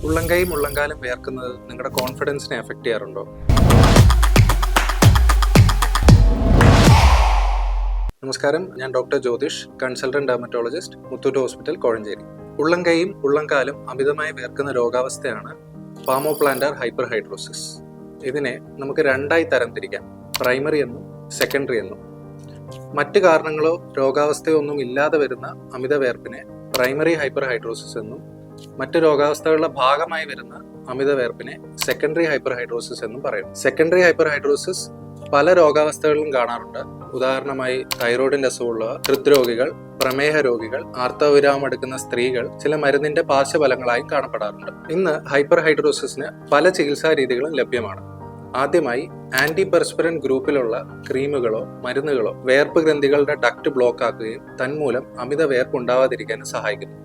ഉള്ളംകൈയും ഉള്ളംകാലും വേർക്കുന്നത് നിങ്ങളുടെ കോൺഫിഡൻസിനെ എഫക്റ്റ് ചെയ്യാറുണ്ടോ? നമസ്കാരം, ഞാൻ doctor Jyothish, consultant dermatologist, Muthoot hospital, Kozhencherry. ഉള്ളംകൈയും ഉള്ളംകാലും അമിതമായി വേർക്കുന്ന രോഗാവസ്ഥയാണ് പാമോപ്ലാന്റർ ഹൈപ്പർഹൈഡ്രോസിസ്. ഇതിനെ നമുക്ക് രണ്ടായി തരംതിരിക്കാം, പ്രൈമറി എന്നും സെക്കൻഡറി എന്നും. മറ്റ് കാരണങ്ങളോ രോഗാവസ്ഥയോ ഒന്നും ഇല്ലാതെ വരുന്ന അമിത വേർപ്പിനെ പ്രൈമറി ഹൈപ്പർഹൈഡ്രോസിസ് എന്നും മറ്റ് രോഗാവസ്ഥകളുടെ ഭാഗമായി വരുന്ന അമിത വേർപ്പിനെ സെക്കൻഡറി ഹൈപ്പർഹൈഡ്രോസിസ് എന്നും പറയും. സെക്കൻഡറി ഹൈപ്പർഹൈഡ്രോസിസ് പല രോഗാവസ്ഥകളിലും കാണാറുണ്ട്. ഉദാഹരണമായി തൈറോയിഡിന്റെ അസുഖമുള്ളവർ, ഹൃദ്രോഗികൾ, പ്രമേഹ രോഗികൾ, ആർത്തവവിരാമം എടുക്കുന്ന സ്ത്രീകൾ ചില മരുന്നിന്റെ പാർശ്വഫലങ്ങളായും കാണപ്പെടാറുണ്ട്. ഇന്ന് ഹൈപ്പർഹൈഡ്രോസിസിന് പല ചികിത്സാ രീതികളും ലഭ്യമാണ്. ആദ്യമായി ആന്റിപെർസ്പിറൻ ഗ്രൂപ്പിലുള്ള ക്രീമുകളോ മരുന്നുകളോ വേർപ്പ് ഗ്രന്ഥികളുടെ ഡക്ട് ബ്ലോക്ക് ആക്കുകയും തന്മൂലം അമിത വേർപ്പ് ഉണ്ടാവാതിരിക്കാനും സഹായിക്കുന്നു.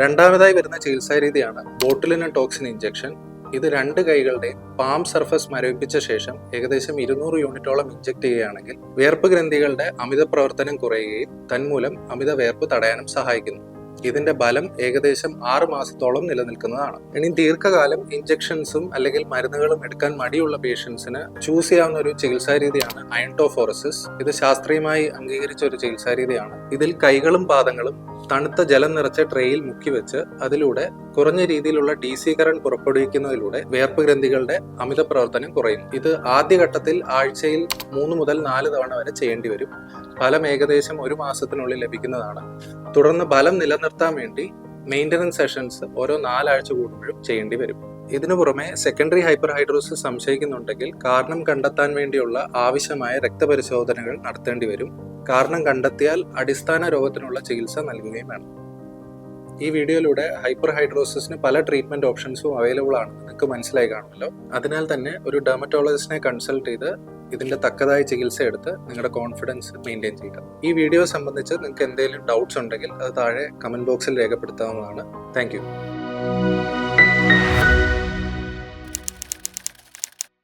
രണ്ടാമതായി വരുന്ന ചികിത്സാ രീതിയാണ് ബോട്ടുലിനം ടോക്സിൻ ഇഞ്ചക്ഷൻ. ഇത് രണ്ട് കൈകളുടെയും പാം സർഫസ് മരവിപ്പിച്ച ശേഷം ഏകദേശം 200 യൂണിറ്റോളം ഇഞ്ചക്ട് ചെയ്യുകയാണെങ്കിൽ വേർപ്പ് ഗ്രന്ഥികളുടെ അമിത പ്രവർത്തനം കുറയുകയും തന്മൂലം അമിത വേർപ്പ് തടയാനും സഹായിക്കുന്നു. ഇതിന്റെ ഫലം ഏകദേശം 6 മാസത്തോളം നിലനിൽക്കുന്നതാണ്. ഇനി ദീർഘകാലം ഇഞ്ചക്ഷൻസും അല്ലെങ്കിൽ മരുന്നുകളും എടുക്കാൻ മടിയുള്ള പേഷ്യൻസിന് ചൂസ് ചെയ്യാവുന്ന ഒരു ചികിത്സാ രീതിയാണ് അയൺടോഫോറസിസ്. ഇത് ശാസ്ത്രീയമായി അംഗീകരിച്ച ഒരു ചികിത്സാ രീതിയാണ്. ഇതിൽ കൈകളും പാദങ്ങളും തണുത്ത ജലം നിറച്ച ട്രേയിൽ മുക്കിവെച്ച് അതിലൂടെ കുറഞ്ഞ രീതിയിലുള്ള DC കറന്റ് പുറപ്പെടുവിക്കുന്നതിലൂടെ വേർപ്പ് ഗ്രന്ഥികളുടെ അമിത പ്രവർത്തനം കുറയും. ഇത് ആദ്യഘട്ടത്തിൽ ആഴ്ചയിൽ 3 മുതൽ 4 തവണ വരെ ചെയ്യേണ്ടി വരും. ഫലം ഏകദേശം 1 മാസത്തിനുള്ളിൽ ലഭിക്കുന്നതാണ്. തുടർന്ന് ഫലം നിലനിർത്താൻ വേണ്ടി മെയിൻ്റനൻസ് സെഷൻസ് ഓരോ 4 ആഴ്ച കൂടുമ്പോഴും ചെയ്യേണ്ടി വരും. ഇതിനു പുറമെ സെക്കൻഡറി ഹൈപ്പർഹൈഡ്രോസിസ് സംശയിക്കുന്നുണ്ടെങ്കിൽ കാരണം കണ്ടെത്താൻ വേണ്ടിയുള്ള ആവശ്യമായ രക്തപരിശോധനകൾ നടത്തേണ്ടി വരും. കാരണം കണ്ടെത്തിയാൽ അടിസ്ഥാന രോഗത്തിനുള്ള ചികിത്സ നൽകുകയും വേണം. ഈ വീഡിയോയിലൂടെ ഹൈപ്പർഹൈഡ്രോസിസിന് പല ട്രീറ്റ്മെന്റ് ഓപ്ഷൻസും അവൈലബിൾ ആണെന്ന് നിങ്ങൾക്ക് മനസ്സിലായി കാണുമല്ലോ. അതിനാൽ തന്നെ ഒരു ഡെർമറ്റോളജിസ്റ്റിനെ കൺസൾട്ട് ചെയ്ത് ഇതിന്റെ തക്കതായ ചികിത്സ എടുത്ത് നിങ്ങളുടെ കോൺഫിഡൻസ് മെയിൻറ്റെയിൻ ചെയ്യുക. ഈ വീഡിയോ സംബന്ധിച്ച് നിങ്ങൾക്ക് എന്തെങ്കിലും ഡൗട്ട്സ് ഉണ്ടെങ്കിൽ അത് താഴെ കമന്റ് ബോക്സിൽ രേഖപ്പെടുത്താവുന്നതാണ്. താങ്ക്